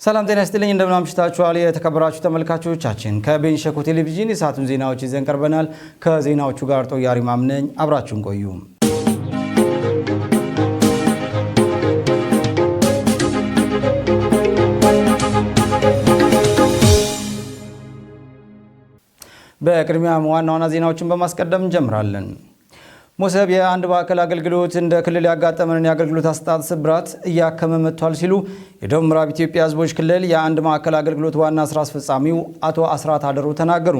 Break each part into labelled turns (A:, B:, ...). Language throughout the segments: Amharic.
A: ሰላም ጤና ይስጥልኝ እንደምን አምሽታችኋል የተከበራችሁ ተመልካቾቻችን ከቤንሸኮ ቴሌቪዥን የሰዓቱን ዜናዎች ይዘን ቀርበናል ከዜናዎቹ ጋር ጦያሪ ማምነኝ አብራችሁን ቆዩ በቅድሚያ ዋና ዜናዎችን በማስቀደም እንጀምራለን ሞሰብ የአንድ ማዕከል አገልግሎት እንደ ክልል ያጋጠመንን የአገልግሎት አሰጣጥ ስብራት እያከመ መጥቷል ሲሉ የደቡብ ምዕራብ ኢትዮጵያ ሕዝቦች ክልል የአንድ ማዕከል አገልግሎት ዋና ስራ አስፈጻሚው አቶ አስራት አደሩ ተናገሩ።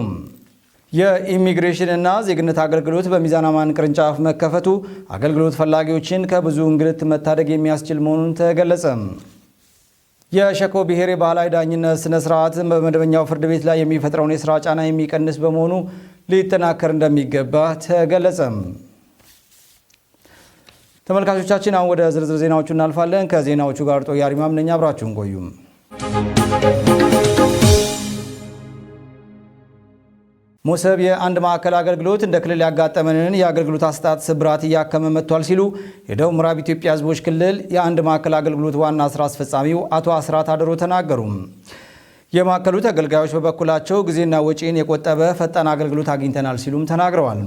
A: የኢሚግሬሽን እና ዜግነት አገልግሎት በሚዛን አማን ቅርንጫፍ መከፈቱ አገልግሎት ፈላጊዎችን ከብዙ እንግልት መታደግ የሚያስችል መሆኑን ተገለጸ። የሸኮ ብሔራዊ ባህላዊ ዳኝነት ስነ ስርዓት በመደበኛው ፍርድ ቤት ላይ የሚፈጥረውን የሥራ ጫና የሚቀንስ በመሆኑ ሊጠናከር እንደሚገባ ተገለጸ። ተመልካቾቻችን አሁን ወደ ዝርዝር ዜናዎቹ እናልፋለን ከዜናዎቹ ጋር ጦያሪ ማምነኝ አብራችሁን ቆዩ ሞሰብ የአንድ ማዕከል አገልግሎት እንደ ክልል ያጋጠመንን የአገልግሎት አሰጣጥ ስብራት እያከመ መጥቷል ሲሉ የደቡብ ምዕራብ ኢትዮጵያ ሕዝቦች ክልል የአንድ ማዕከል አገልግሎት ዋና ስራ አስፈጻሚው አቶ አስራት አደሩ ተናገሩ። የማዕከሉ ተገልጋዮች በበኩላቸው ጊዜና ወጪን የቆጠበ ፈጣን አገልግሎት አግኝተናል ሲሉም ተናግረዋል።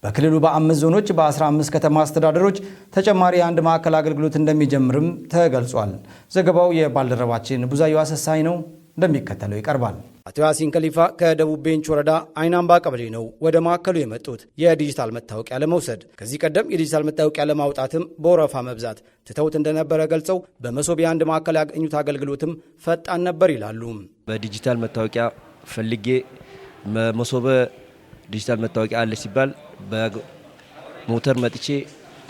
A: በክልሉ በ5 ዞኖች በ15 ከተማ አስተዳደሮች ተጨማሪ የአንድ ማዕከል አገልግሎት እንደሚጀምርም ተገልጿል። ዘገባው የባልደረባችን ቡዛዩ አሰሳይ ነው እንደሚከተለው ይቀርባል። አቶ ያሲን ከሊፋ ከደቡብ ቤንች ወረዳ አይናምባ ቀበሌ ነው ወደ ማዕከሉ የመጡት የዲጂታል መታወቂያ ለመውሰድ። ከዚህ ቀደም የዲጂታል መታወቂያ ለማውጣትም በወረፋ መብዛት ትተውት እንደነበረ ገልጸው በመሶብ የአንድ ማዕከል ያገኙት አገልግሎትም ፈጣን ነበር ይላሉ።
B: በዲጂታል መታወቂያ ፈልጌ መሶበ ዲጂታል መታወቂያ አለ ሲባል በሞተር መጥቼ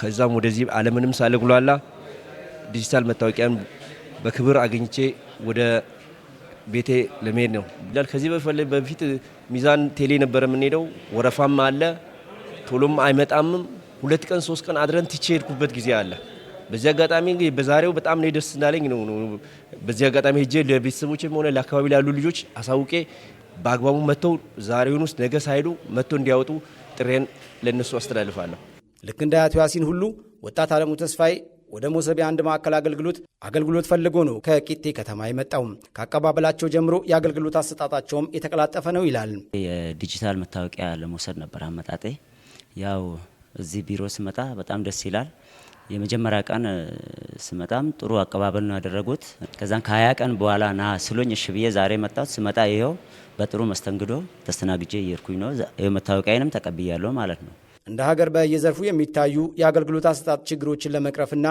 B: ከዛም ወደዚህ ዓለምንም ሳለግሏላ ዲጂታል መታወቂያን በክብር አግኝቼ ወደ ቤቴ ለመሄድ ነው። ከዚህ በፊት ሚዛን ቴሌ ነበር የምንሄደው ወረፋም አለ ቶሎም አይመጣምም 2 ቀን 3 ቀን አድረን ትቼ ሄድኩበት ጊዜ አለ። በዚህ አጋጣሚ በዛሬው በጣም ነው ደስ እንዳለኝ ነው። በዚህ አጋጣሚ ሄጄ ለቤተሰቦችም ሆነ ለአካባቢ ላሉ ልጆች አሳውቄ በአግባቡ መተው ዛሬውን ውስጥ ነገ ሳይዱ መተው እንዲያወጡ ጥሬን ለነሱ አስተላልፋለሁ።
A: ልክ እንደ አቶ ያሲን ሁሉ ወጣት አለሙ ተስፋዬ ወደ ሞሰብ የአንድ ማዕከል አገልግሎት ፈልጎ ነው ከቂጤ ከተማ የመጣው። ከአቀባበላቸው ጀምሮ የአገልግሎት አሰጣጣቸውም የተቀላጠፈ ነው ይላል።
C: የዲጂታል መታወቂያ ለመውሰድ ነበር አመጣጤ። ያው እዚህ ቢሮ ስመጣ በጣም ደስ ይላል። የመጀመሪያ ቀን ስመጣም ጥሩ አቀባበል ነው ያደረጉት። ከዛን ከ20 ቀን በኋላ ና ስሎኝ እሺ ብዬ ዛሬ መጣሁት። ስመጣ ይሄው በጥሩ መስተንግዶ ተስተናግጄ እየርኩኝ ነው። መታወቂያዬንም ተቀብያለሁ ማለት ነው።
A: እንደ ሀገር በየዘርፉ የሚታዩ የአገልግሎት አሰጣጥ ችግሮችን ለመቅረፍና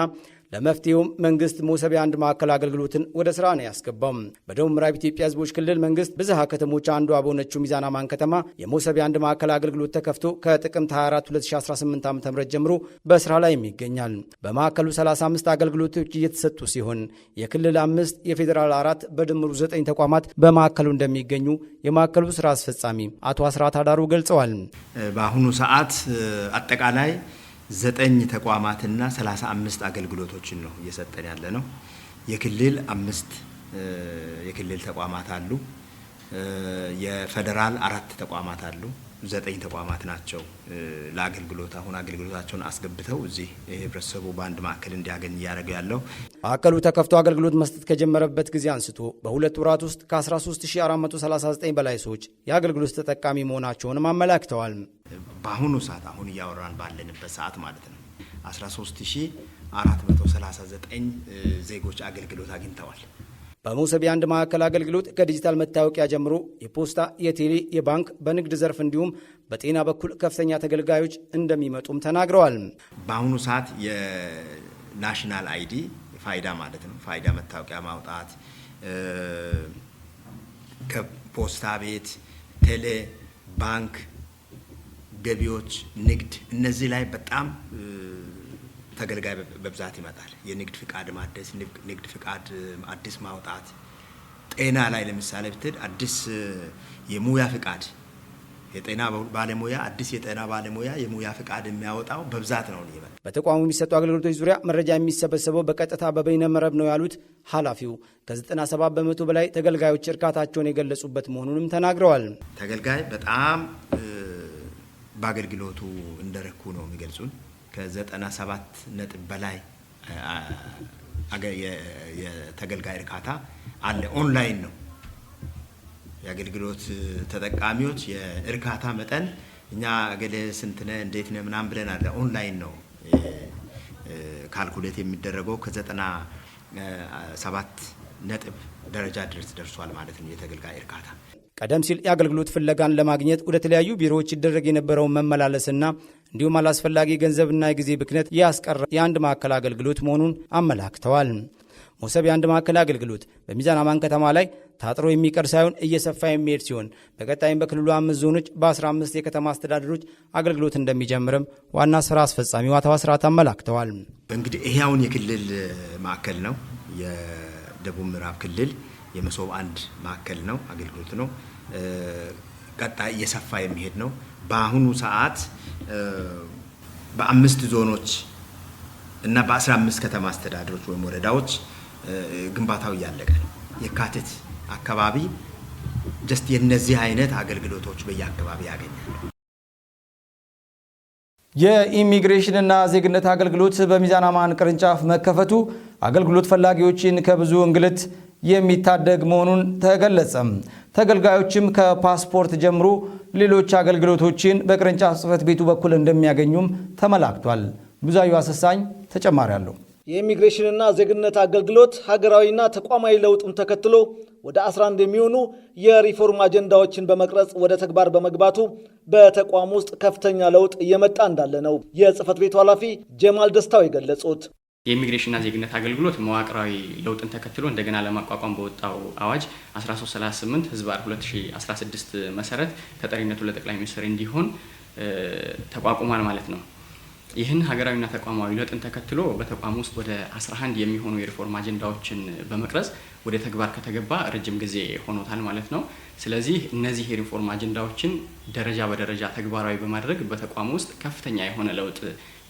A: ለመፍትሄውም መንግስት ሞሰብ የአንድ ማዕከል አገልግሎትን ወደ ስራ ነው ያስገባው። በደቡብ ምዕራብ ኢትዮጵያ ሕዝቦች ክልል መንግስት ብዝሃ ከተሞች አንዷ በሆነችው ሚዛን አማን ከተማ የሞሰብ የአንድ ማዕከል አገልግሎት ተከፍቶ ከጥቅምት 24 2018 ዓ.ም ጀምሮ በስራ ላይ ይገኛል። በማዕከሉ 35 አገልግሎቶች እየተሰጡ ሲሆን የክልል 5 የፌዴራል 4 በድምሩ 9 ተቋማት በማዕከሉ እንደሚገኙ የማዕከሉ ስራ አስፈጻሚ አቶ አስራት አዳሩ ገልጸዋል።
D: በአሁኑ ሰዓት አጠቃላይ 9 ተቋማትና 35 አገልግሎቶችን ነው እየሰጠን ያለ ነው። የክልል 5 የክልል ተቋማት አሉ። የፌደራል 4 ተቋማት አሉ። 9 ተቋማት ናቸው ለአገልግሎት አሁን አገልግሎታቸውን አስገብተው እዚህ ህብረተሰቡ በአንድ ማዕከል እንዲያገኝ እያደረገ ያለው።
A: ማዕከሉ ተከፍቶ አገልግሎት መስጠት ከጀመረበት ጊዜ አንስቶ በ2 ወራት ውስጥ ከ13439 በላይ ሰዎች የአገልግሎት ተጠቃሚ መሆናቸውንም አመላክተዋል።
D: በአሁኑ ሰዓት አሁን እያወራን ባለንበት ሰዓት ማለት ነው 13439 ዜጎች አገልግሎት አግኝተዋል።
A: በሞሰብ የአንድ ማዕከል አገልግሎት ከዲጂታል መታወቂያ ጀምሮ የፖስታ፣ የቴሌ፣ የባንክ፣ በንግድ ዘርፍ እንዲሁም በጤና በኩል ከፍተኛ ተገልጋዮች እንደሚመጡም ተናግረዋል።
D: በአሁኑ ሰዓት የናሽናል አይዲ ፋይዳ ማለት ነው ፋይዳ መታወቂያ ማውጣት ከፖስታ ቤት፣ ቴሌ፣ ባንክ፣ ገቢዎች፣ ንግድ እነዚህ ላይ በጣም ተገልጋይ በብዛት ይመጣል። የንግድ ፍቃድ ማደስ፣ ንግድ ፍቃድ አዲስ ማውጣት፣ ጤና ላይ ለምሳሌ ብትሄድ አዲስ የሙያ ፍቃድ የጤና ባለሙያ አዲስ የጤና ባለሙያ የሙያ ፍቃድ የሚያወጣው በብዛት ነው ይባል።
A: በተቋሙ የሚሰጡ አገልግሎቶች ዙሪያ መረጃ የሚሰበሰበው በቀጥታ በበይነ መረብ ነው ያሉት ኃላፊው ከ97% በላይ ተገልጋዮች እርካታቸውን የገለጹበት መሆኑንም ተናግረዋል።
D: ተገልጋይ በጣም በአገልግሎቱ እንደረኩ ነው የሚገልጹን። ከ97 በላይ የተገልጋይ እርካታ አለ። ኦንላይን ነው የአገልግሎት ተጠቃሚዎች የእርካታ መጠን እኛ አገለ ስንት ነህ እንዴት ነህ ምናምን ብለን አለ። ኦንላይን ነው ካልኩሌት የሚደረገው ከ97 ደረጃ ድረስ ደርሷል ማለት ነው የተገልጋይ እርካታ።
A: ቀደም ሲል የአገልግሎት ፍለጋን ለማግኘት ወደ ተለያዩ ቢሮዎች ይደረግ የነበረውን መመላለስና እንዲሁም አላስፈላጊ ገንዘብና የጊዜ ብክነት ያስቀረ የአንድ ማዕከል አገልግሎት መሆኑን አመላክተዋል። ሞሰብ የአንድ ማዕከል አገልግሎት በሚዛን አማን ከተማ ላይ ታጥሮ የሚቀር ሳይሆን እየሰፋ የሚሄድ ሲሆን በቀጣይም በክልሉ 5 ዞኖች በ15 የከተማ አስተዳደሮች አገልግሎት እንደሚጀምርም ዋና ስራ አስፈጻሚው አቶ አስራት አመላክተዋል።
D: እንግዲህ ይሄውን የክልል ማዕከል ነው። የደቡብ ምዕራብ ክልል የመሶብ አንድ ማዕከል ነው፣ አገልግሎት ነው። ቀጣይ እየሰፋ የሚሄድ ነው። በአሁኑ ሰዓት በ5 ዞኖች እና በ15 ከተማ አስተዳደሮች ወይም ወረዳዎች ግንባታው እያለቀ ነው። የካቲት አካባቢ ጀስት የነዚህ አይነት አገልግሎቶች በየአካባቢ ያገኛል።
A: የኢሚግሬሽንና ዜግነት አገልግሎት በሚዛን አማን ቅርንጫፍ መከፈቱ አገልግሎት ፈላጊዎችን ከብዙ እንግልት የሚታደግ መሆኑን ተገለጸ። ተገልጋዮችም ከፓስፖርት ጀምሮ ሌሎች አገልግሎቶችን በቅርንጫፍ ጽሕፈት ቤቱ በኩል እንደሚያገኙም ተመላክቷል። ብዙአዩ አሰሳኝ ተጨማሪ አለው።
E: የኢሚግሬሽንና ዜግነት አገልግሎት ሀገራዊና ተቋማዊ ለውጥን ተከትሎ ወደ 11 የሚሆኑ የሪፎርም አጀንዳዎችን በመቅረጽ ወደ ተግባር በመግባቱ በተቋም ውስጥ ከፍተኛ ለውጥ እየመጣ እንዳለ ነው የጽሕፈት ቤቱ ኃላፊ ጀማል ደስታው የገለጹት።
F: የኢሚግሬሽንና ዜግነት አገልግሎት መዋቅራዊ ለውጥን ተከትሎ እንደገና ለማቋቋም በወጣው አዋጅ 1338/2016 መሰረት ተጠሪነቱ ለጠቅላይ ሚኒስትር እንዲሆን ተቋቁሟል ማለት ነው። ይህን ሀገራዊና ተቋማዊ ለውጥን ተከትሎ በተቋም ውስጥ ወደ 11 የሚሆኑ የሪፎርም አጀንዳዎችን በመቅረጽ ወደ ተግባር ከተገባ ረጅም ጊዜ ሆኖታል ማለት ነው። ስለዚህ እነዚህ የሪፎርም አጀንዳዎችን ደረጃ በደረጃ ተግባራዊ በማድረግ በተቋም ውስጥ ከፍተኛ የሆነ ለውጥ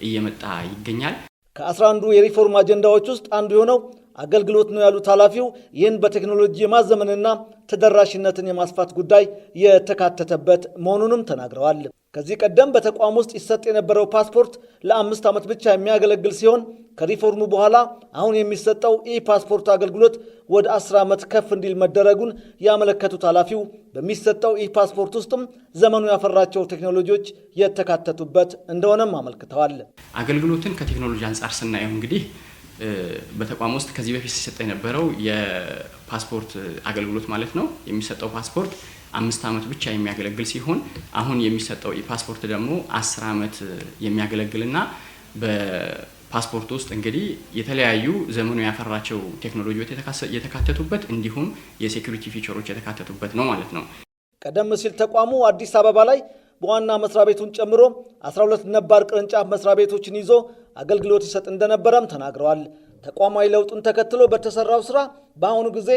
F: እየመጣ ይገኛል።
E: ከ11 የሪፎርም አጀንዳዎች ውስጥ አንዱ የሆነው አገልግሎት ነው ያሉት ኃላፊው ይህን በቴክኖሎጂ የማዘመንና ተደራሽነትን የማስፋት ጉዳይ የተካተተበት መሆኑንም ተናግረዋል። ከዚህ ቀደም በተቋም ውስጥ ይሰጥ የነበረው ፓስፖርት ለ5 ዓመት ብቻ የሚያገለግል ሲሆን ከሪፎርሙ በኋላ አሁን የሚሰጠው ኢ-ፓስፖርት አገልግሎት ወደ 10 ዓመት ከፍ እንዲል መደረጉን ያመለከቱት ኃላፊው በሚሰጠው ኢ-ፓስፖርት ውስጥም ዘመኑ ያፈራቸው ቴክኖሎጂዎች የተካተቱበት እንደሆነም አመልክተዋል።
F: አገልግሎትን ከቴክኖሎጂ አንጻር ስናየው እንግዲህ በተቋም ውስጥ ከዚህ በፊት ሲሰጥ የነበረው የፓስፖርት አገልግሎት ማለት ነው የሚሰጠው ፓስፖርት 5 ዓመት ብቻ የሚያገለግል ሲሆን አሁን የሚሰጠው የፓስፖርት ደግሞ 10 ዓመት የሚያገለግልና በፓስፖርት ውስጥ እንግዲህ የተለያዩ ዘመኑ ያፈራቸው ቴክኖሎጂዎች የተካተቱበት እንዲሁም የሴኩሪቲ ፊቸሮች የተካተቱበት ነው ማለት ነው።
E: ቀደም ሲል ተቋሙ አዲስ አበባ ላይ በዋና መስሪያ ቤቱን ጨምሮ 12 ነባር ቅርንጫፍ መስሪያ ቤቶችን ይዞ አገልግሎት ይሰጥ እንደነበረም ተናግረዋል። ተቋማዊ ለውጡን ተከትሎ በተሰራው ስራ በአሁኑ ጊዜ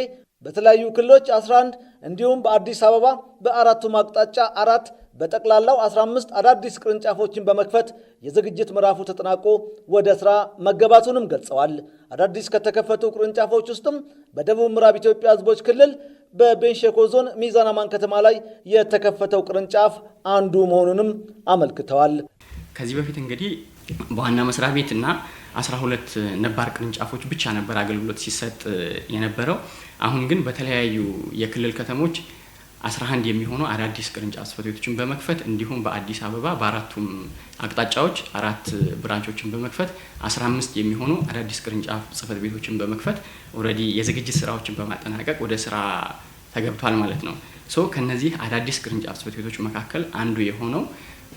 E: በተለያዩ ክልሎች 11 እንዲሁም በአዲስ አበባ በአራቱም አቅጣጫ 4 በጠቅላላው 15 አዳዲስ ቅርንጫፎችን በመክፈት የዝግጅት ምዕራፉ ተጠናቆ ወደ ስራ መገባቱንም ገልጸዋል። አዳዲስ ከተከፈቱ ቅርንጫፎች ውስጥም በደቡብ ምዕራብ ኢትዮጵያ ሕዝቦች ክልል በቤንች ሸኮ ዞን ሚዛን አማን ከተማ ላይ የተከፈተው ቅርንጫፍ አንዱ መሆኑንም አመልክተዋል።
F: ከዚህ በፊት እንግዲህ በዋና መስሪያ ቤትና 12 ነባር ቅርንጫፎች ብቻ ነበር አገልግሎት ሲሰጥ የነበረው። አሁን ግን በተለያዩ የክልል ከተሞች 11 የሚሆኑ አዳዲስ ቅርንጫፍ ጽሕፈት ቤቶችን በመክፈት እንዲሁም በአዲስ አበባ በአራቱም አቅጣጫዎች 4 ብራንቾችን በመክፈት 15 የሚሆኑ አዳዲስ ቅርንጫፍ ጽሕፈት ቤቶችን በመክፈት ኦልሬዲ የዝግጅት ስራዎችን በማጠናቀቅ ወደ ስራ ተገብቷል ማለት ነው። ከነዚህ አዳዲስ ቅርንጫፍ ጽሕፈት ቤቶች መካከል አንዱ የሆነው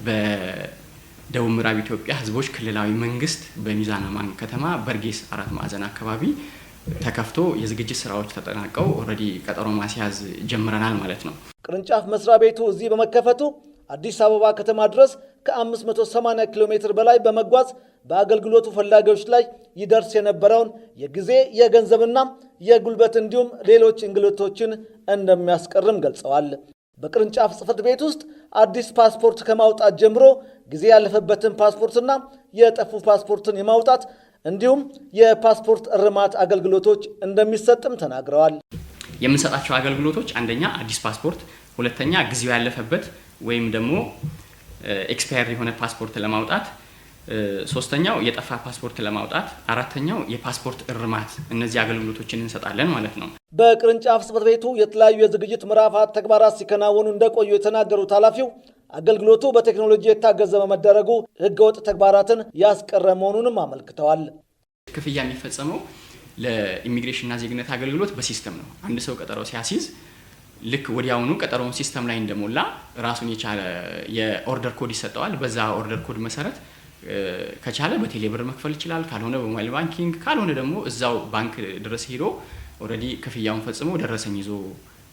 F: በደቡብ ምዕራብ ኢትዮጵያ ሕዝቦች ክልላዊ መንግስት በሚዛን አማን ከተማ በርጌስ 4 ማዕዘን አካባቢ ተከፍቶ የዝግጅት ስራዎች ተጠናቀው ኦልሬዲ ቀጠሮ ማስያዝ ጀምረናል ማለት ነው።
E: ቅርንጫፍ መስሪያ ቤቱ እዚህ በመከፈቱ አዲስ አበባ ከተማ ድረስ ከ580 ኪሎ ሜትር በላይ በመጓዝ በአገልግሎቱ ፈላጊዎች ላይ ይደርስ የነበረውን የጊዜ የገንዘብና የጉልበት እንዲሁም ሌሎች እንግልቶችን እንደሚያስቀርም ገልጸዋል። በቅርንጫፍ ጽሕፈት ቤት ውስጥ አዲስ ፓስፖርት ከማውጣት ጀምሮ ጊዜ ያለፈበትን ፓስፖርትና የጠፉ ፓስፖርትን የማውጣት እንዲሁም የፓስፖርት እርማት አገልግሎቶች እንደሚሰጥም ተናግረዋል።
F: የምንሰጣቸው አገልግሎቶች አንደኛ አዲስ ፓስፖርት፣ ሁለተኛ ጊዜው ያለፈበት ወይም ደግሞ ኤክስፓየር የሆነ ፓስፖርት ለማውጣት፣ ሶስተኛው የጠፋ ፓስፖርት ለማውጣት፣ አራተኛው የፓስፖርት እርማት። እነዚህ አገልግሎቶችን እንሰጣለን ማለት ነው።
E: በቅርንጫፍ ጽሕፈት ቤቱ የተለያዩ የዝግጅት ምዕራፋት ተግባራት ሲከናወኑ እንደቆዩ የተናገሩት ኃላፊው አገልግሎቱ በቴክኖሎጂ የታገዘ በመደረጉ ህገወጥ ተግባራትን ያስቀረ መሆኑንም አመልክተዋል።
F: ክፍያ የሚፈጸመው ለኢሚግሬሽንና ዜግነት አገልግሎት በሲስተም ነው። አንድ ሰው ቀጠሮ ሲያስይዝ ልክ ወዲያውኑ ቀጠሮውን ሲስተም ላይ እንደሞላ ራሱን የቻለ የኦርደር ኮድ ይሰጠዋል። በዛ ኦርደር ኮድ መሰረት ከቻለ በቴሌ ብር መክፈል ይችላል። ካልሆነ በሞባይል ባንኪንግ፣ ካልሆነ ደግሞ እዛው ባንክ ድረስ ሄዶ ኦልሬዲ ክፍያውን ፈጽሞ ደረሰኝ ይዞ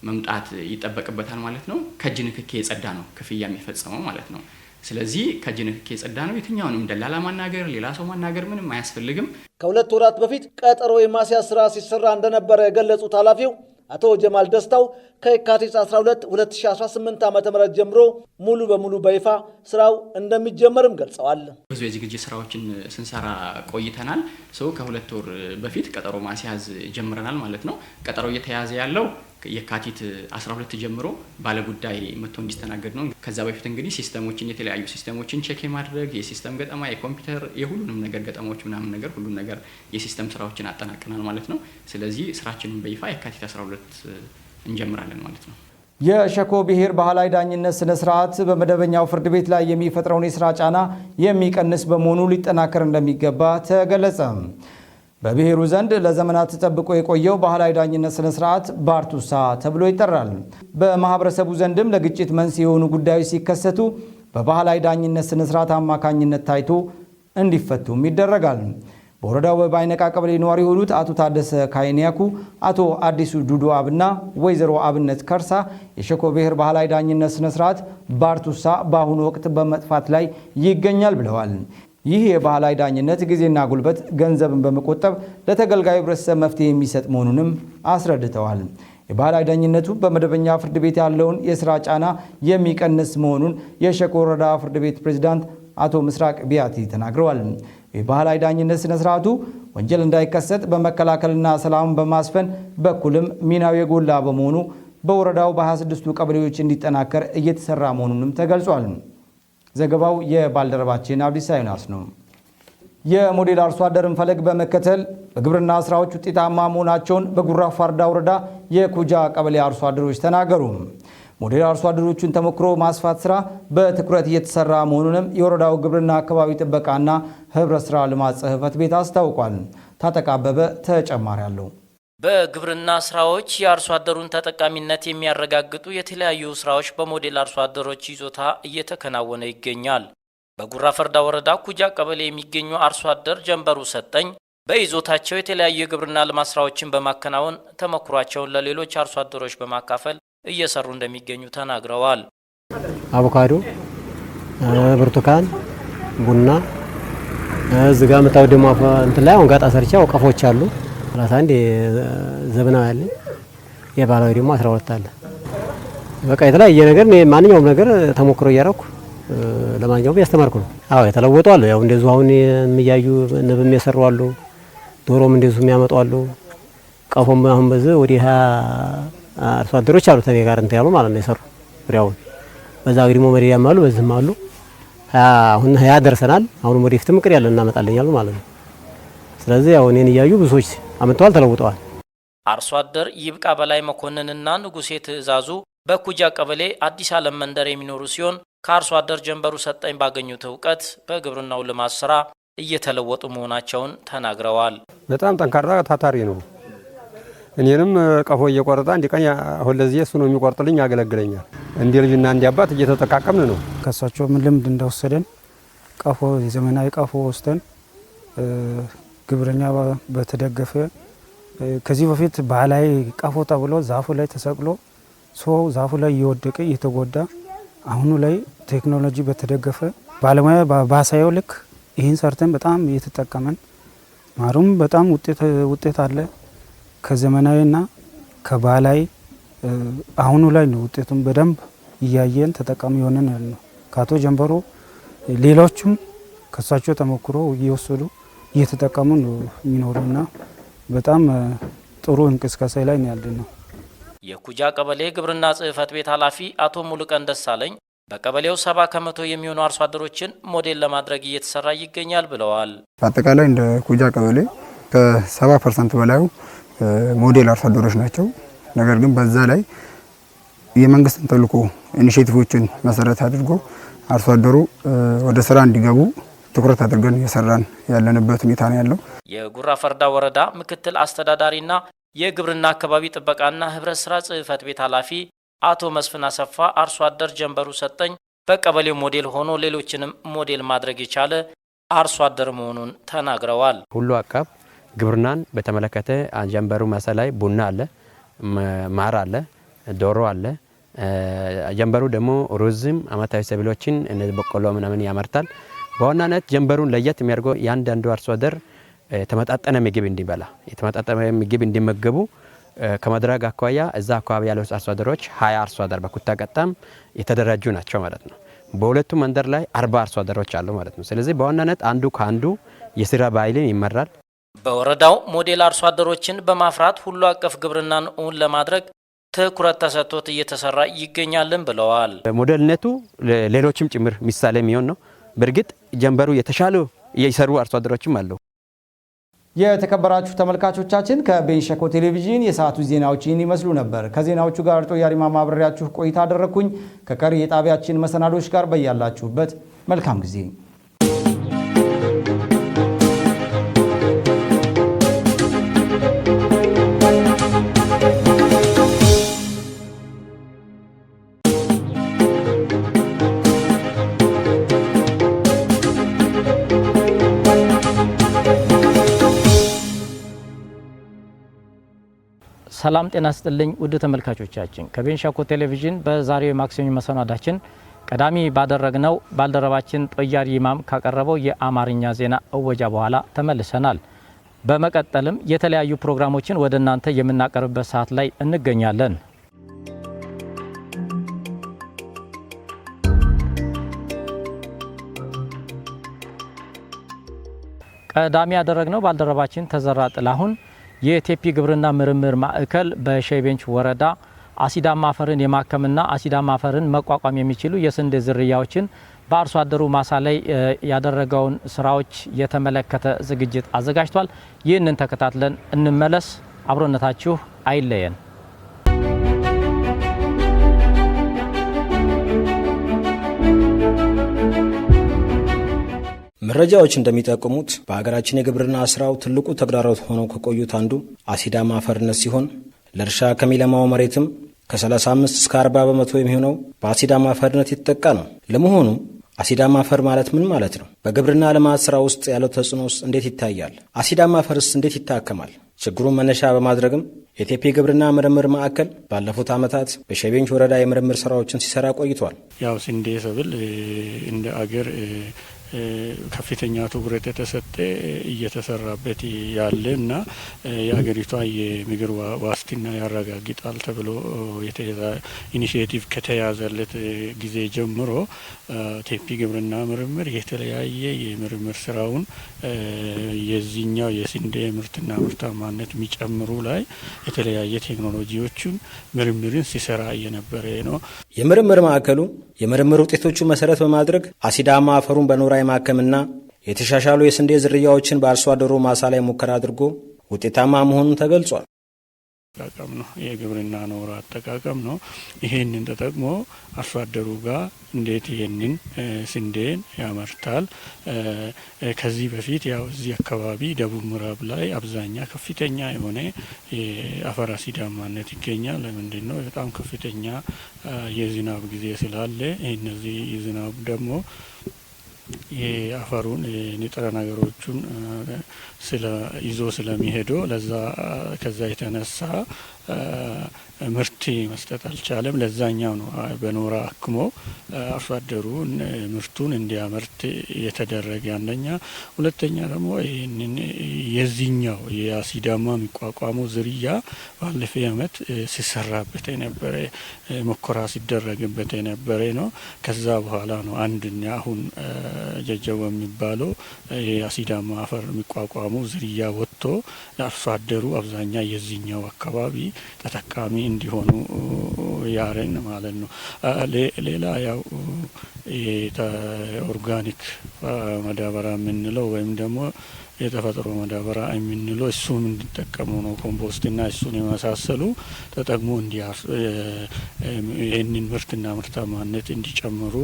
F: መምጣት ይጠበቅበታል ማለት ነው። ከእጅ ንክኬ የጸዳ ነው ክፍያ የሚፈጸመው ማለት ነው። ስለዚህ ከእጅ ንክኬ የጸዳ ነው። የትኛውንም ደላላ ማናገር፣ ሌላ ሰው ማናገር ምንም አያስፈልግም።
E: ከሁለት ወራት በፊት ቀጠሮ የማስያዝ ስራ ሲሰራ እንደነበረ የገለጹት ኃላፊው አቶ ጀማል ደስታው ከየካቲት 12 2018 ዓ.ም ጀምሮ ሙሉ በሙሉ በይፋ ስራው እንደሚጀመርም ገልጸዋል።
F: ብዙ የዝግጅት ስራዎችን ስንሰራ ቆይተናል። ሰው ከሁለት ወር በፊት ቀጠሮ ማስያዝ ጀምረናል ማለት ነው። ቀጠሮ እየተያዘ ያለው የካቲት 12 ጀምሮ ባለጉዳይ መጥቶ እንዲስተናገድ ነው። ከዛ በፊት እንግዲህ ሲስተሞችን የተለያዩ ሲስተሞችን ቼክ የማድረግ የሲስተም ገጠማ፣ የኮምፒውተር የሁሉንም ነገር ገጠማዎች ምናምን ነገር ሁሉን ነገር የሲስተም ስራዎችን አጠናቅናል ማለት ነው። ስለዚህ ስራችንን በይፋ የካቲት 12 እንጀምራለን ማለት ነው።
A: የሸኮ ብሔር ባህላዊ ዳኝነት ስነ ስርዓት በመደበኛው ፍርድ ቤት ላይ የሚፈጥረውን የስራ ጫና የሚቀንስ በመሆኑ ሊጠናከር እንደሚገባ ተገለጸ። በብሔሩ ዘንድ ለዘመናት ተጠብቆ የቆየው ባህላዊ ዳኝነት ስነ ስርዓት ባርቱሳ ተብሎ ይጠራል። በማህበረሰቡ ዘንድም ለግጭት መንስኤ የሆኑ ጉዳዮች ሲከሰቱ በባህላዊ ዳኝነት ስነ ስርዓት አማካኝነት ታይቶ እንዲፈቱም ይደረጋል። በወረዳው በባይነቃ ቀበሌ ነዋሪ የሆኑት አቶ ታደሰ ካይኒያኩ፣ አቶ አዲሱ ዱዱ አብና ወይዘሮ አብነት ከርሳ የሸኮ ብሔር ባህላዊ ዳኝነት ስነ ስርዓት ባርቱሳ በአሁኑ ወቅት በመጥፋት ላይ ይገኛል ብለዋል። ይህ የባህላዊ ዳኝነት ጊዜና ጉልበት፣ ገንዘብን በመቆጠብ ለተገልጋዩ ህብረተሰብ መፍትሄ የሚሰጥ መሆኑንም አስረድተዋል። የባህላዊ ዳኝነቱ በመደበኛ ፍርድ ቤት ያለውን የስራ ጫና የሚቀንስ መሆኑን የሸኮ ወረዳ ፍርድ ቤት ፕሬዝዳንት አቶ ምስራቅ ቢያቲ ተናግረዋል። የባህላዊ ዳኝነት ስነ ስርዓቱ ወንጀል እንዳይከሰት በመከላከልና ሰላምን በማስፈን በኩልም ሚናው የጎላ በመሆኑ በወረዳው በ26ቱ ቀበሌዎች እንዲጠናከር እየተሰራ መሆኑንም ተገልጿል። ዘገባው የባልደረባችን አብዲሳ ዮናስ ነው። የሞዴል አርሶ አደርን ፈለግ በመከተል በግብርና ስራዎች ውጤታማ መሆናቸውን በጉራ ፋርዳ ወረዳ የኩጃ ቀበሌ አርሶ አደሮች ተናገሩ። ሞዴል አርሶ አደሮቹን ተሞክሮ ማስፋት ስራ በትኩረት እየተሰራ መሆኑንም የወረዳው ግብርና አካባቢ ጥበቃና ህብረት ስራ ልማት ጽሕፈት ቤት አስታውቋል። ታጠቃበበ ተጨማሪ አለው።
G: በግብርና ስራዎች የአርሶ አደሩን ተጠቃሚነት የሚያረጋግጡ የተለያዩ ስራዎች በሞዴል አርሶ አደሮች ይዞታ እየተከናወነ ይገኛል። በጉራ ፈርዳ ወረዳ ኩጃ ቀበሌ የሚገኙ አርሶ አደር ጀንበሩ ሰጠኝ በይዞታቸው የተለያዩ የግብርና ልማት ስራዎችን በማከናወን ተሞክሯቸውን ለሌሎች አርሶ አደሮች በማካፈል እየሰሩ እንደሚገኙ ተናግረዋል።
H: አቮካዶ፣ ብርቱካን፣ ቡና እዚህ ጋር መጣው ደግሞ እንትን ላይ አሁን ጋጣ ሰርቻው ቀፎች አሉ 31 ዘመናዊ አለ፣ የባህላዊ ደግሞ 12 አለ። በቃ የተለያየ ነገር ማንኛውም ነገር ተሞክሮ እያደረኩ ለማንኛውም ያስተማርኩ ነው። አዎ የተለወጡ አሉ። ያው እንደዚሁ አሁን የሚያዩ ንብም የሰሩ አሉ፣ ዶሮም እንደዚሁ የሚያመጡ አሉ። ቀፎም አሁን በዚህ ወደ 20 አርሶ አደሮች አሉ ተኔ ጋር እንትን ያሉ ማለት ነው የሰሩ ዙሪያውን። በዛ ደግሞ መሪያም አሉ፣ በዚህም አሉ። አሁን 20 ደርሰናል። አሁን ወደፊትም እቅድ ያለን እናመጣለን ያሉ ማለት ነው። ስለዚህ ያው እኔን እያዩ ብዙዎች አመጣዋል፣ ተለውጠዋል።
G: አርሶ አደር ይብቃ በላይ መኮንንና ንጉሴ ትእዛዙ በኩጃ ቀበሌ አዲስ ዓለም መንደር የሚኖሩ ሲሆን ከአርሶ አደር ጀንበሩ ሰጠኝ ባገኙት እውቀት በግብርናው ልማት ስራ እየተለወጡ መሆናቸውን ተናግረዋል።
I: በጣም ጠንካራ ታታሪ ነው። እኔንም ቀፎ እየቆረጠ አንድ ቀን አሁን ለዚህ እሱ ነው የሚቆርጥልኝ፣ ያገለግለኛል። እንደ ልጅና እንደ አባት እየተጠቃቀምን ነው።
J: ከሳቸው ምን ልምድ እንደወሰደን ቀፎ የዘመናዊ ቀፎ ወስደን ግብርና በተደገፈ ከዚህ በፊት ባህላዊ ቀፎ ተብሎ ዛፉ ላይ ተሰቅሎ ሰው ዛፉ ላይ እየወደቀ እየተጎዳ አሁኑ ላይ ቴክኖሎጂ በተደገፈ ባለሙያ ባሳየው ልክ ይህን ሰርተን በጣም እየተጠቀመን ማሩም በጣም ውጤት አለ። ከዘመናዊና ከባህላዊ አሁኑ ላይ ነው ውጤቱን በደንብ እያየን ተጠቃሚ ሆነን ነው። ከአቶ ጀንበሮ ሌሎችም ከሳቸው ተሞክሮ እየወሰዱ እየተጠቀሙ ነው የሚኖሩና በጣም ጥሩ እንቅስቃሴ ላይ ነው ያለነው።
G: የኩጃ ቀበሌ ግብርና ጽሕፈት ቤት ኃላፊ አቶ ሙሉቀን ደሳለኝ በቀበሌው 70 ከመቶ የሚሆኑ አርሶ አደሮችን ሞዴል ለማድረግ እየተሰራ ይገኛል ብለዋል።
K: በአጠቃላይ እንደ ኩጃ ቀበሌ ከ70% በላዩ ሞዴል አርሶ አደሮች ናቸው። ነገር ግን በዛ ላይ የመንግስትን ተልዕኮ ኢኒሼቲቮችን መሰረት አድርጎ አርሶ አደሩ ወደ ስራ እንዲገቡ ትኩረት አድርገን እየሰራን ያለንበት ሁኔታ ነው ያለው።
G: የጉራ ፈርዳ ወረዳ ምክትል አስተዳዳሪና የግብርና አካባቢ ጥበቃና ህብረት ስራ ጽሕፈት ቤት ኃላፊ አቶ መስፍን አሰፋ አርሶ አደር ጀንበሩ ሰጠኝ በቀበሌው ሞዴል ሆኖ ሌሎችንም ሞዴል ማድረግ የቻለ አርሶ አደር መሆኑን ተናግረዋል።
L: ሁሉ አቀፍ ግብርናን በተመለከተ ጀንበሩ መሰላይ ቡና አለ፣ ማር አለ፣ ዶሮ አለ። ጀንበሩ ደግሞ ሩዝም አመታዊ ሰብሎችን እነ በቆሎ ምናምን ያመርታል። በዋናነት ጀንበሩን ለየት የሚያደርገው ያንዳንዱ አርሶ አደር ተመጣጣነ ምግብ እንዲበላ የተመጣጣነ ምግብ እንዲመገቡ ከመድረግ አኳያ እዛ አካባቢ ያለው አርሶ አደሮች 20 አርሶ አደር በኩታ ገጠም የተደራጁ ናቸው ማለት ነው። በሁለቱ መንደር ላይ 40 አርሶ አደሮች አሉ ማለት ነው። ስለዚህ በዋናነት አንዱ ከአንዱ የስራ ባህልን ይመራል።
G: በወረዳው ሞዴል አርሶ አደሮችን በማፍራት ሁሉ አቀፍ ግብርናን እውን ለማድረግ ትኩረት ተሰጥቶት እየተሰራ ይገኛልን ብለዋል።
L: ሞዴልነቱ ሌሎችም ጭምር ምሳሌ የሚሆን ነው። በእርግጥ ጀንበሩ የተሻለ እየሰሩ አርሶ አደሮችም አሉ።
A: የተከበራችሁ ተመልካቾቻችን ከቤንች ሸኮ ቴሌቪዥን የሰዓቱ ዜናዎች ይህን ይመስሉ ነበር። ከዜናዎቹ ጋር ጦያሪማ ማብረሪያችሁ ቆይታ አደረኩኝ። ከቀሪ የጣቢያችን መሰናዶች ጋር በያላችሁበት መልካም ጊዜ
G: ሰላም ጤና ስጥልኝ ውድ ተመልካቾቻችን ከቤንች ሸኮ ቴሌቪዥን በዛሬው የማክሰኞ መሰናዳችን ቀዳሚ ባደረግነው ባልደረባችን ጦያሪ ኢማም ካቀረበው የአማርኛ ዜና እወጃ በኋላ ተመልሰናል። በመቀጠልም የተለያዩ ፕሮግራሞችን ወደ እናንተ የምናቀርብበት ሰዓት ላይ እንገኛለን። ቀዳሚ ያደረግነው ባልደረባችን ተዘራ ጥላሁን የቴፒ ግብርና ምርምር ማዕከል በሸቤንች ወረዳ አሲዳማ አፈርን የማከምና አሲዳማ አፈርን መቋቋም የሚችሉ የስንዴ ዝርያዎችን በአርሶ አደሩ ማሳ ላይ ያደረገውን ስራዎች የተመለከተ ዝግጅት አዘጋጅቷል። ይህንን ተከታትለን እንመለስ። አብሮነታችሁ አይለየን።
M: መረጃዎች እንደሚጠቁሙት በሀገራችን የግብርና ስራው ትልቁ ተግዳሮት ሆነው ከቆዩት አንዱ አሲዳማ አፈርነት ሲሆን ለእርሻ ከሚለማው መሬትም ከ35 እስከ 40 በመቶ የሚሆነው በአሲዳማ አፈርነት የተጠቃ ነው። ለመሆኑ አሲዳማ አፈር ማለት ምን ማለት ነው? በግብርና ልማት ስራ ውስጥ ያለው ተጽዕኖስ እንዴት ይታያል? አሲዳማ አፈርስ እንዴት ይታከማል? ችግሩን መነሻ በማድረግም የቴፒ ግብርና ምርምር ማዕከል ባለፉት ዓመታት በሸቤንች ወረዳ የምርምር ስራዎችን ሲሰራ ቆይቷል።
N: ያው ስንዴ ሰብል እንደ አገር ከፍተኛ ትኩረት የተሰጠ እየተሰራበት ያለ እና የአገሪቷ የምግብ ዋስትና ያረጋግጣል ተብሎ ኢኒሼቲቭ ከተያዘለት ጊዜ ጀምሮ ቴፒ ግብርና ምርምር የተለያየ የምርምር ስራውን የዚህኛው የስንዴ ምርትና ምርታማነት የሚጨምሩ ላይ የተለያየ ቴክኖሎጂዎችን ምርምርን ሲሰራ እየነበረ ነው።
M: የምርምር ማዕከሉ የምርምር ውጤቶቹ መሰረት በማድረግ አሲዳማ አፈሩን በኖራ የማከምና የተሻሻሉ የስንዴ ዝርያዎችን በአርሶ አደሩ ማሳ ላይ ሙከራ አድርጎ ውጤታማ መሆኑን ተገልጿል።
N: አጠቃቀም ነው የግብርና ኖራ አጠቃቀም ነው። ይሄንን ተጠቅሞ አርሶ አደሩ ጋር እንዴት ይሄንን ስንዴን ያመርታል። ከዚህ በፊት ያው እዚህ አካባቢ ደቡብ ምዕራብ ላይ አብዛኛ ከፍተኛ የሆነ የአፈር አሲዳማነት ይገኛል። ለምንድን ነው? በጣም ከፍተኛ የዝናብ ጊዜ ስላለ እነዚህ የዝናብ ደግሞ የአፈሩን ንጥረ ነገሮቹን ይዞ ስለሚሄደው ለዛ ከዛ የተነሳ ምርት መስጠት አልቻለም። ለዛኛው ነው በኖራ አክሞ አርሶ አደሩ ምርቱን እንዲያመርት የተደረገ አንደኛ። ሁለተኛ ደግሞ ይህንን የዚህኛው የአሲዳማ የሚቋቋመው ዝርያ ባለፈ ዓመት ሲሰራበት የነበረ ሙከራ ሲደረግበት የነበረ ነው። ከዛ በኋላ ነው አንድኛ አሁን ጀጀቦ የሚባለው የአሲዳማ አፈር የሚቋቋመው ዝርያ ወጥቶ ለአርሶ አደሩ አብዛኛ የዚህኛው አካባቢ ተጠቃሚ እንዲሆኑ ያረን ማለት ነው። ሌላ ያው ኦርጋኒክ ማዳበሪያ የምንለው ወይም ደግሞ የተፈጥሮ ማዳበሪያ የምንለው እሱም እንዲጠቀሙ ነው። ኮምፖስትና እሱን የመሳሰሉ ተጠቅሞ ይህንን ምርትና ምርታማነት እንዲጨምሩ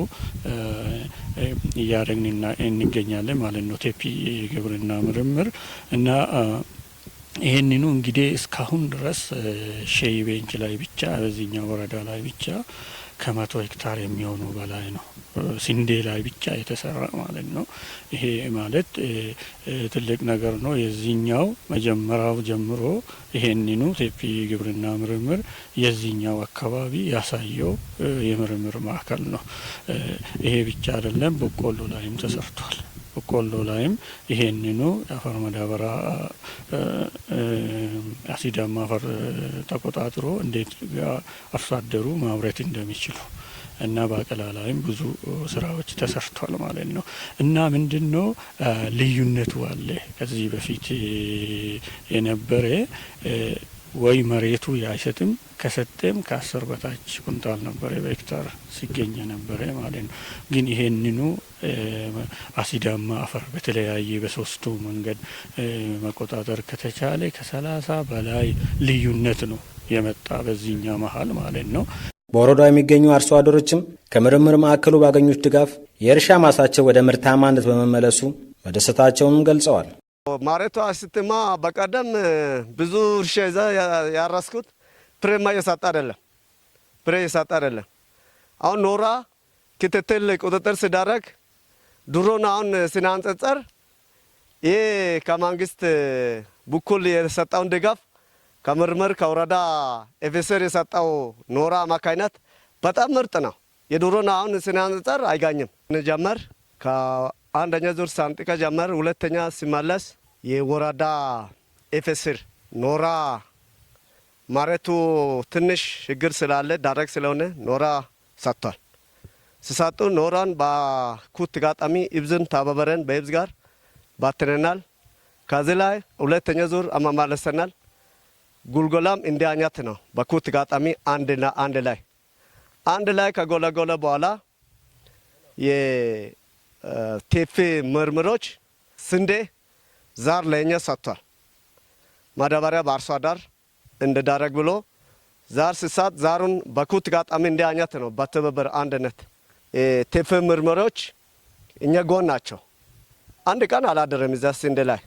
N: እያደረግን እንገኛለን ማለት ነው። ቴፒ ግብርና ምርምር እና ይህንኑ እንግዲህ እስካሁን ድረስ ሼይ ቤንች ላይ ብቻ በዚህኛው ወረዳ ላይ ብቻ ከ100 ሄክታር የሚሆኑ በላይ ነው ስንዴ ላይ ብቻ የተሰራ ማለት ነው። ይሄ ማለት ትልቅ ነገር ነው። የዚህኛው መጀመሪያው ጀምሮ ይሄንኑ ቴፒ ግብርና ምርምር የዚህኛው አካባቢ ያሳየው የምርምር ማዕከል ነው። ይሄ ብቻ አይደለም፣ በቆሎ ላይም ተሰርቷል። በቆሎ ላይም ይሄንኑ የአፈር ማዳበሪያ አሲዳማ አፈር ተቆጣጥሮ እንዴት አርሶ አደሩ ማምረት እንደሚችሉ እና ባቄላ ላይም ብዙ ስራዎች ተሰርቷል ማለት ነው። እና ምንድነው ልዩነቱ አለ ከዚህ በፊት የነበረ ወይ መሬቱ አይሰጥም፣ ከሰጠም ከ10 በታች ኩንታል ነበረ በሄክታር ሲገኝ ነበረ ማለት ነው። ግን ይሄንኑ አሲዳማ አፈር በተለያየ በሶስቱ መንገድ መቆጣጠር ከተቻለ ከ30 በላይ ልዩነት ነው የመጣ በዚህኛ መሀል ማለት ነው።
M: በወረዳው የሚገኙ አርሶ አደሮችም ከምርምር ማዕከሉ ባገኙት ድጋፍ የእርሻ ማሳቸው ወደ ምርታማነት በመመለሱ መደሰታቸውንም ገልጸዋል።
O: መሬቷ ስትማ በቀደም ብዙ እርሻ ይዛ ያረስኩት ፍሬማ እየሰጠ አይደለም። አሁን ኖራ ክትትል ቁጥጥር ሲደረግ ድሮን አሁን ስናንጸጸር ይሄ ከመንግስት በኩል የሰጠውን ድጋፍ ከምርምር ከወረዳ ኤፌሰር የሰጠው ኖራ አማካይነት በጣም ምርጥ ነው። የድሮን አሁን ስናንጸጸር አይጋኝም። እንጀምር ከአንደኛ ዙር ሳንጥቀ ጀመር። ሁለተኛ ሲመለስ የወረዳ ኤፌሰር ኖራ መሬቱ ትንሽ ችግር ስላለ ዳረግ ስለሆነ ኖራ ሰጥቷል። ሲሰጡ ኖራን በኩት ጋጣሚ ኢብዝን ተባበረን በኢብዝ ጋር ባትነናል። ከዚህ ላይ ሁለተኛ ዙር አማማለሰናል። ጉልጎላም እንዲያኛት ነው በኩት ጋጣሚ አንድ ላይ ከጎለጎለ በኋላ የቴፒ ምርምሮች ስንዴ ዛር ለኛ ሰጥቷል። ማዳበሪያ በአርሶ አደር እንደዳረግ ብሎ ዛር ሲሳት ዛሩን በኩት ጋጣሚ እንዲያኛት ነው በትብብር አንድነት ቴፒ ምርምሮች እኛ ጎን ናቸው። አንድ ቀን አላደረም። እዛ ስንዴ ላይ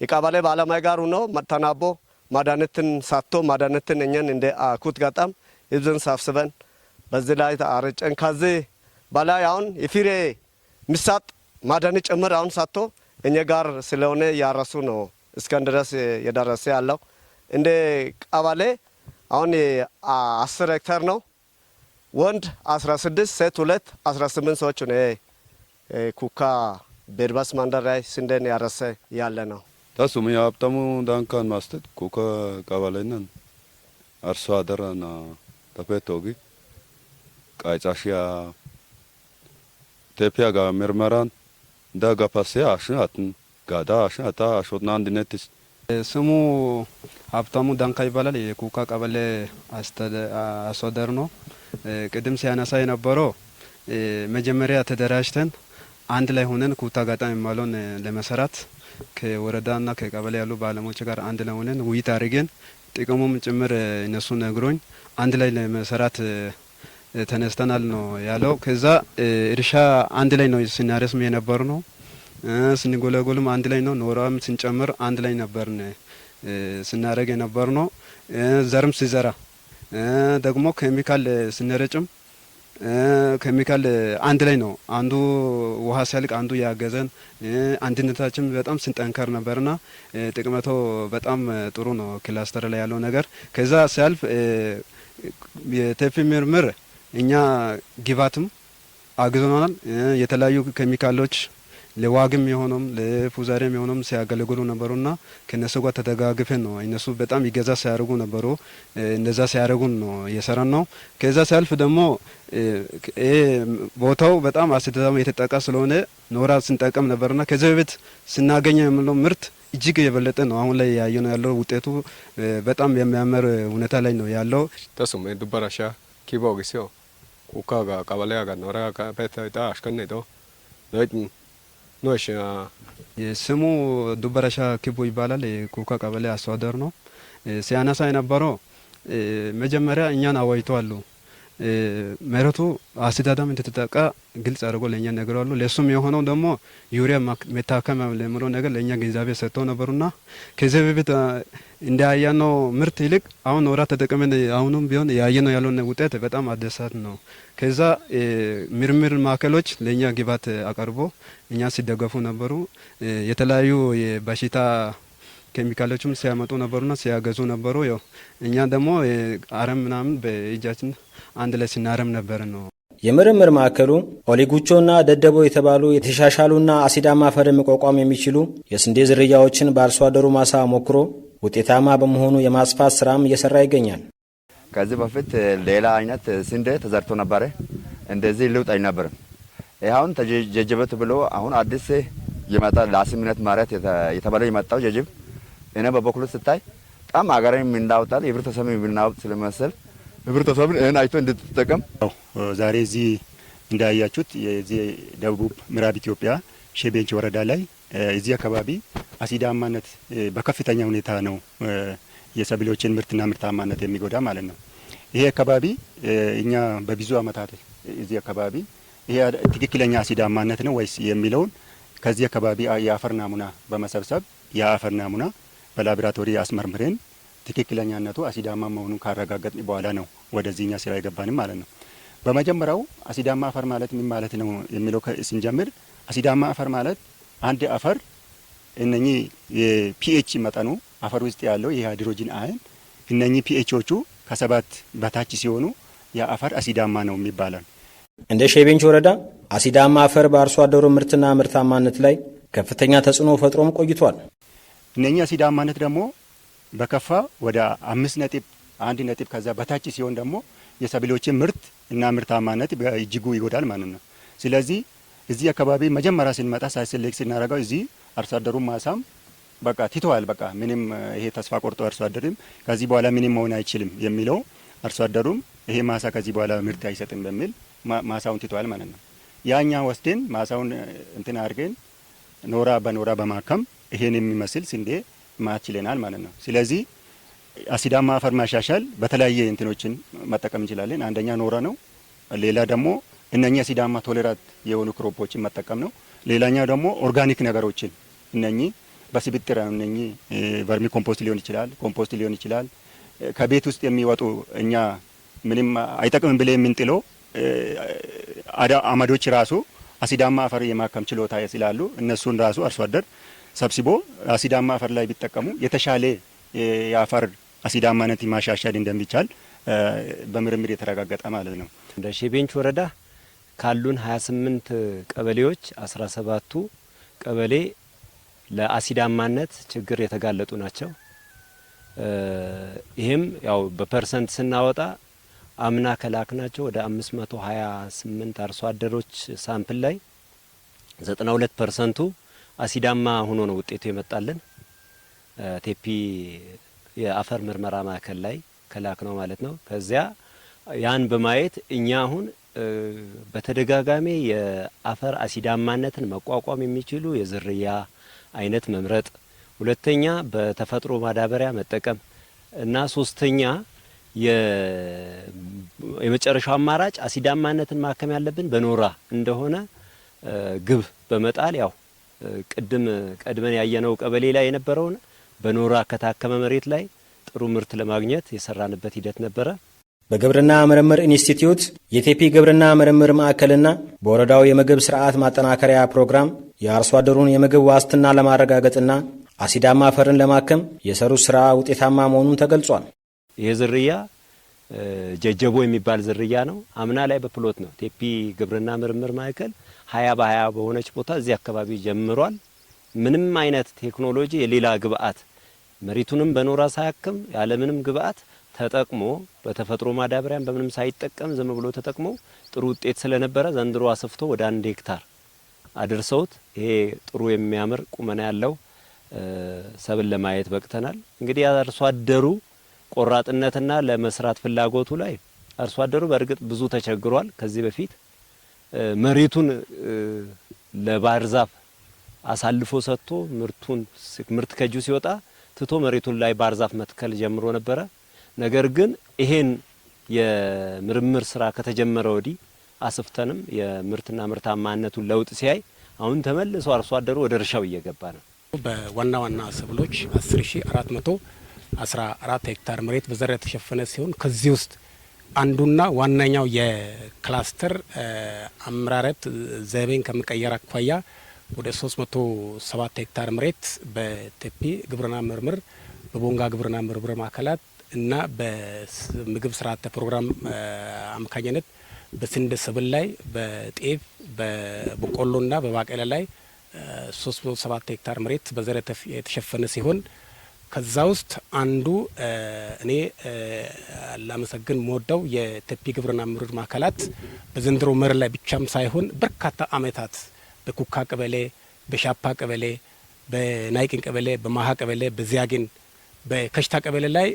O: የቀበሌ ባለሙያ ጋር ሆኖ ተናቦ ማዳነትን ሳቶ ማዳነትን እኛን እንደ ኩት ጋጣም ይብዘን ሳፍስበን በዚህ ላይ አረጨን። ከዚህ በላይ አሁን የፊሬ ምሳጥ ማዳን ጭምር አሁን ሳቶ እኛ ጋር ስለሆነ ያረሱ ነው እስከን ድረስ የደረሰ ያለው። እንደ ቀበሌ አሁን 10 ሄክታር ነው። ወንድ 16 ሴት 2 18 ሰዎች ነው ኩካ ቤርባስ መንደር ላይ ስንዴን ያረሰ ያለ ነው።
P: ታሱም ያብታሙ ዳንካን ማስተት ኩካ ቀበሌነን አርሶ አደረና ተፈቶጊ ቃጫሽያ ቴፒያ ጋር ምርመራን ዳጋፓሲያ አሽናትን ጋዳ አሽናታ አሾትና አንድነትስ
Q: ስሙ ሀብታሙ ዳንካ ይባላል። የኩካ ቀበሌ አስተዳደር ነው። ቅድም ሲያነሳ የነበረው መጀመሪያ ተደራጅተን አንድ ላይ ሆነን ኩታ ጋጣሚ ማለውን ለመሰራት ከወረዳና ከቀበሌ ያሉ ባለሙያዎች ጋር አንድ ላይ ሆነን ውይይት አድርገን ጥቅሙም ጭምር እነሱ ነግሮኝ አንድ ላይ ለመሰራት ተነስተናል ነው ያለው። ከዛ እርሻ አንድ ላይ ነው ስናረስም የነበር ነው። ስንጎለጎልም አንድ ላይ ነው። ኖራም ስንጨምር አንድ ላይ ነበርን ስናረግ የነበር ነው። ዘርም ሲዘራ ደግሞ ኬሚካል ስንረጭም ኬሚካል አንድ ላይ ነው። አንዱ ውሃ ሲያልቅ አንዱ ያገዘን አንድነታችን በጣም ስንጠንከር ነበርና ጥቅመቶ በጣም ጥሩ ነው። ክላስተር ላይ ያለው ነገር ከዛ ሲያልፍ የቴፒ ምርምር እኛ ግባትም አግዞናል። የተለያዩ ኬሚካሎች ለዋግም የሆነም ለፉዛሬም የሆነም ሲያገለግሉ ነበሩና ከነሱ ጋር ተደጋግፈን ነው እነሱ በጣም ይገዛ ሲያደርጉ ነበሩ። እንደዛ ሲያደርጉን ነው እየሰራን ነው። ከዛ ሲያልፍ ደግሞ ቦታው በጣም አሲዳማ የተጠቃ ስለሆነ ኖራ ስንጠቀም ነበርና ከዚህ በፊት ስናገኘው የምለው ምርት እጅግ የበለጠ ነው። አሁን ላይ ያየነው ያለው ውጤቱ በጣም የሚያምር ሁኔታ ላይ ነው ያለው።
R: ተሱም ዱበራሻ ኪቦ ጊዜው ኩካጋ ቀበሌያ ጋር ኖራ ከበታ አሽከነዶ ኖሽ
Q: ስሙ ዱበራሻ ኪቦ ይባላል። የኩካ ቀበሌ አስተዳደር ነው። ሲያነሳ የነበረው መጀመሪያ እኛን አዋይተዋል። መሬቱ አሲዳዳም እንደተጠቃ ግልጽ አድርጎ ለኛ ነገራሉ። ለሱም የሆነው ደግሞ ዩሪያ መታከም ለምሮ ነገር ለኛ ግንዛቤ ሰጥተው ነበሩና ከዚህ በፊት እንዳያየነው ምርት ይልቅ አሁን ኖራ ተጠቅመን አሁንም ቢሆን ያየነው ያለው ውጤት በጣም አደሳት ነው። ከዛ ምርምር ማዕከሎች ለኛ ግባት አቀርቦ እኛ ሲደገፉ ነበሩ። የተለያዩ የበሽታ ኬሚካሎችም ሲያመጡ ነበሩና ሲያገዙ ነበሩ። ያው እኛ ደግሞ አረም ምናምን በእጃችን አንድ ላይ ስናረም ነበር ነው።
M: የምርምር ማዕከሉ ኦሊጉቾና ደደቦ የተባሉ የተሻሻሉና አሲዳማ አፈር መቋቋም የሚችሉ የስንዴ ዝርያዎችን በአርሶ አደሩ ማሳ ሞክሮ ውጤታማ በመሆኑ የማስፋት ስራም እየሰራ ይገኛል።
S: ከዚህ በፊት ሌላ አይነት ስንዴ ተዘርቶ ነበር። እንደዚህ ልውጥ አይነበርም። ይሄውን ተጀጀበት ብሎ አሁን አዲስ ይመጣ ለአስምነት ማረት የተባለ የመጣው ጀጅብ እኔ በበኩሉ ስታይ በጣም አገራዊ እንዳውጣል የህብረተሰብ ብናውጥ ስለመሰል ህብረተሰብን እኔ አይቶ እንድትጠቀም
T: ዛሬ እዚህ እንዳያችሁት የዚህ ደቡብ ምዕራብ ኢትዮጵያ ሼቤንች ወረዳ ላይ እዚህ አካባቢ አሲዳማነት በከፍተኛ ሁኔታ ነው የሰብሎችን ምርትና ምርታማነት የሚጎዳ ማለት ነው። ይሄ አካባቢ እኛ በብዙ አመታት እዚህ አካባቢ ይሄ ትክክለኛ አሲዳማነት ነው ወይስ የሚለውን ከዚህ አካባቢ የአፈር ናሙና በመሰብሰብ የአፈር ናሙና በላቦራቶሪ አስመርምረን ትክክለኛነቱ አሲዳማ መሆኑን ካረጋገጥን በኋላ ነው ወደዚህኛ ስራ የገባንም ማለት ነው። በመጀመሪያው አሲዳማ አፈር ማለት ምን ማለት ነው የሚለው ስንጀምር አሲዳማ አፈር ማለት አንድ አፈር እነኚህ የፒኤች መጠኑ አፈር ውስጥ ያለው የሃይድሮጂን አየን እነኚህ ፒኤቾቹ ከሰባት በታች ሲሆኑ ያ አፈር አሲዳማ ነው የሚባለው።
M: እንደ ሼቤንች ወረዳ አሲዳማ አፈር በአርሶ አደሩ ምርትና ምርታማነት ላይ ከፍተኛ ተጽዕኖ ፈጥሮም ቆይቷል።
T: እነኚህ አሲዳማነት ደግሞ በከፋ ወደ 5.1 ነጥብ ከዛ በታች ሲሆን ደግሞ የሰብሎችን ምርት እና ምርታማነት በእጅጉ ይጎዳል ማለት ነው። ስለዚህ እዚህ አካባቢ መጀመሪያ ስንመጣ ሳይሰሌክት ስናደርገው እዚህ አርሶ አደሩ ማሳም በቃ ትተዋል። በቃ ምንም ይሄ ተስፋ ቆርጦ አርሶ አደሩም ከዚህ በኋላ ምንም መሆን አይችልም የሚለው አርሶ አደሩም ይሄ ማሳ ከዚህ በኋላ ምርት አይሰጥም በሚል ማሳውን ትተዋል ማለት ነው። ያኛ ወስደን ማሳውን እንትን አድርገን ኖራ በኖራ በማከም ይሄን የሚመስል ስንዴ ማችለናል ማለት ነው። ስለዚህ አሲዳማ አፈር ማሻሻል በተለያየ እንትኖችን መጠቀም እንችላለን። አንደኛ ኖራ ነው። ሌላ ደግሞ እነኚህ አሲዳማ ቶሌራንት የሆኑ ክሮፖችን መጠቀም ነው። ሌላኛው ደግሞ ኦርጋኒክ ነገሮችን እነኚህ በስብጥር እነኚህ ቨርሚ ኮምፖስት ሊሆን ይችላል፣ ኮምፖስት ሊሆን ይችላል። ከቤት ውስጥ የሚወጡ እኛ ምንም አይጠቅምም ብለ የምንጥለው አመዶች ራሱ አሲዳማ አፈር የማከም ችሎታ ስላሉ እነሱን ራሱ አርሶ አደር ሰብስቦ አሲዳማ አፈር ላይ ቢጠቀሙ የተሻለ የአፈር አሲዳማነት ማሻሻል እንደሚቻል በምርምር የተረጋገጠ ማለት ነው።
U: እንደ ሼቤንች ወረዳ ካሉን 28 ቀበሌዎች 17ቱ ቀበሌ ለአሲዳማነት ችግር የተጋለጡ ናቸው። ይህም ያው በፐርሰንት ስናወጣ አምና ከላክናቸው ወደ 528 አርሶ አደሮች ሳምፕል ላይ 92%ቱ አሲዳማ ሆኖ ነው ውጤቱ የመጣልን። ቴፒ የአፈር ምርመራ ማዕከል ላይ ከላክ ነው ማለት ነው። ከዚያ ያን በማየት እኛ አሁን በተደጋጋሚ የአፈር አሲዳማነትን መቋቋም የሚችሉ የዝርያ አይነት መምረጥ፣ ሁለተኛ በተፈጥሮ ማዳበሪያ መጠቀም እና ሶስተኛ የመጨረሻው አማራጭ አሲዳማነትን ማከም ያለብን በኖራ እንደሆነ ግብ በመጣል ያው ቀድመን ያየነው ቀበሌ ላይ የነበረውን በኖራ ከታከመ መሬት ላይ ጥሩ ምርት ለማግኘት የሰራንበት ሂደት ነበረ።
M: በግብርና ምርምር ኢንስቲትዩት የቴፒ ግብርና ምርምር ማዕከልና በወረዳው የምግብ ስርዓት ማጠናከሪያ ፕሮግራም የአርሶ አደሩን የምግብ ዋስትና ለማረጋገጥና አሲዳማ አፈርን ለማከም የሰሩት ስራ ውጤታማ መሆኑን ተገልጿል።
U: ይህ ዝርያ ጀጀቦ የሚባል ዝርያ ነው። አምና ላይ በፕሎት ነው ቴፒ ግብርና ምርምር ማዕከል 20 በ20 በሆነች ቦታ እዚህ አካባቢ ጀምሯል። ምንም አይነት ቴክኖሎጂ የሌላ ግብአት መሬቱንም በኖራ ሳያክም ያለ ምንም ግብአት ተጠቅሞ በተፈጥሮ ማዳበሪያን በምንም ሳይጠቀም ዝም ብሎ ተጠቅሞ ጥሩ ውጤት ስለነበረ ዘንድሮ አስፍቶ ወደ 1 ሄክታር አድርሰውት ይሄ ጥሩ የሚያምር ቁመና ያለው ሰብል ለማየት በቅተናል። እንግዲህ አርሶ አደሩ ቆራጥነትና ለመስራት ፍላጎቱ ላይ አርሶ አደሩ በእርግጥ ብዙ ተቸግሯል። ከዚህ በፊት መሬቱን ለባህር ዛፍ አሳልፎ ሰጥቶ ምርት ከጁ ሲወጣ ትቶ መሬቱን ላይ ባህር ዛፍ መትከል ጀምሮ ነበረ። ነገር ግን ይሄን የምርምር ስራ ከተጀመረ ወዲህ አስፍተንም የምርትና ምርታማነቱን ለውጥ ሲያይ አሁን ተመልሶ አርሶ አደሩ ወደ እርሻው እየገባ ነው።
B: በዋና ዋና ሰብሎች 10414 ሄክታር መሬት በዘር የተሸፈነ ሲሆን ከዚህ ውስጥ አንዱና ዋናኛው የክላስተር አመራረት ዘይቤን ከመቀየር አኳያ ወደ 307 ሄክታር መሬት በቴፒ ግብርና ምርምር በቦንጋ ግብርና ምርምር ማዕከላት እና በምግብ ስርዓተ ፕሮግራም አማካኝነት በስንዴ ሰብል ላይ በጤፍ በበቆሎና በባቄላ ላይ 307 ሄክታር መሬት በዘር የተሸፈነ ሲሆን ከዛ ውስጥ አንዱ እኔ ላመሰግን ሞደው የቴፒ ግብርና ምርምር ማዕከላት በዘንድሮ መር ላይ ብቻም ሳይሆን በርካታ አመታት በኩካ ቀበሌ፣ በሻፓ ቀበሌ፣ በናይቅን ቀበሌ፣ በማሃ ቀበሌ፣ በዚያግን በከሽታ ቀበሌ ላይ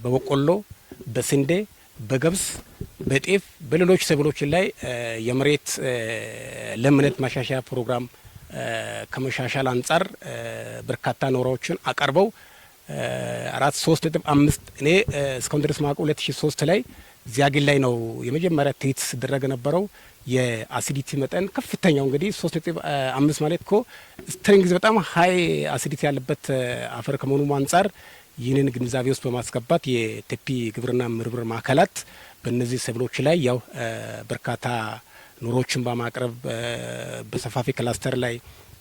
B: በበቆሎ፣ በስንዴ፣ በገብስ፣ በጤፍ፣ በሌሎች ሰብሎች ላይ የመሬት ለምነት ማሻሻያ ፕሮግራም ከመሻሻል አንጻር በርካታ ኖራዎችን አቀርበው 3.5 እኔ እስካሁን ድረስ ማውቀው 2003 ላይ ዚያግን ላይ ነው የመጀመሪያ ትይት ሲደረግ ነበረው። የአሲዲቲ መጠን ከፍተኛው እንግዲህ 3.5 ማለት እኮ ስትሪንግዝ በጣም ሀይ አሲዲቲ ያለበት አፈር ከመሆኑ አንጻር ይህንን ግንዛቤ ውስጥ በማስገባት የቴፒ ግብርና ምርምር ማዕከላት በእነዚህ ሰብሎች ላይ ያው በርካታ ኑሮችን በማቅረብ በሰፋፊ ክላስተር ላይ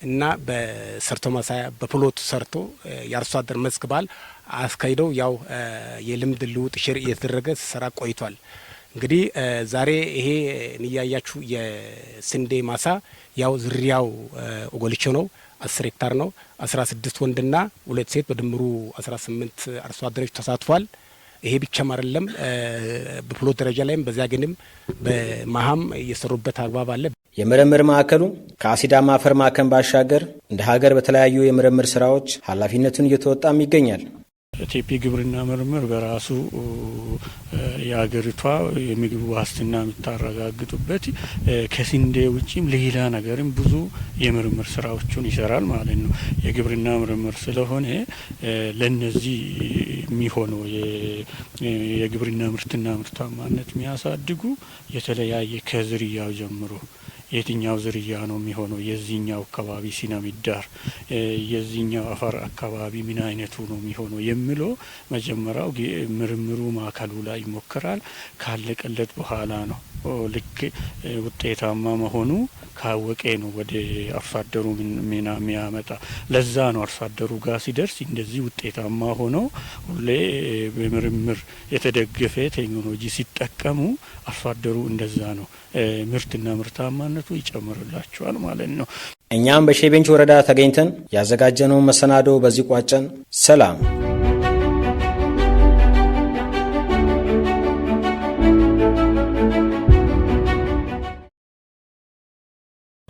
B: እና በሰርቶ ማሳያ በፕሎት ሰርቶ የአርሶ አደር መስክ በዓል አስካሂደው ያው የልምድ ልውውጥ ሽር እየተደረገ ሲሰራ ቆይቷል። እንግዲህ ዛሬ ይሄ እንያያችሁ የስንዴ ማሳ ያው ዝርያው ኦጎልቾ ነው። 10 ሄክታር ነው። 16 ወንድና 2 ሴት በድምሩ 18 አርሶ አደሮች ተሳትፏል። ይሄ ብቻም አይደለም፣ በፕሎት ደረጃ ላይም በዚያ ግንም በማሃም እየሰሩበት አግባብ አለ።
M: የምርምር ማዕከሉ ከአሲዳማ አፈር ማከም ባሻገር እንደ ሀገር በተለያዩ የምርምር ስራዎች ኃላፊነቱን እየተወጣም ይገኛል።
N: ቴፒ ግብርና ምርምር በራሱ የሀገሪቷ የምግብ ዋስትና የምታረጋግጡበት ከስንዴ ውጪም ሌላ ነገርም ብዙ የምርምር ስራዎችን ይሰራል ማለት ነው። የግብርና ምርምር ስለሆነ ለነዚህ የሚሆነው የግብርና ምርትና ምርታማነት የሚያሳድጉ የተለያየ ከዝርያው ጀምሮ የትኛው ዝርያ ነው የሚሆነው፣ የዚህኛው አካባቢ ሲናሚዳር የዚህኛው አፈር አካባቢ ምን አይነቱ ነው የሚሆነው የሚለው መጀመሪያው ምርምሩ ማዕከሉ ላይ ይሞከራል። ካለቀለት በኋላ ነው ልክ ውጤታማ መሆኑ ካወቀ ነው ወደ አርሶ አደሩ ሚና የሚያመጣ። ለዛ ነው አርሶ አደሩ ጋር ሲደርስ እንደዚህ ውጤታማ ሆኖ ሁሌ በምርምር የተደገፈ ቴክኖሎጂ ሲጠቀሙ አርሶ አደሩ እንደዛ ነው ምርትና ምርታማነቱ ይጨምርላቸዋል ማለት ነው።
M: እኛም በሼቤንች ወረዳ ተገኝተን ያዘጋጀነው መሰናዶ በዚህ ቋጨን። ሰላም።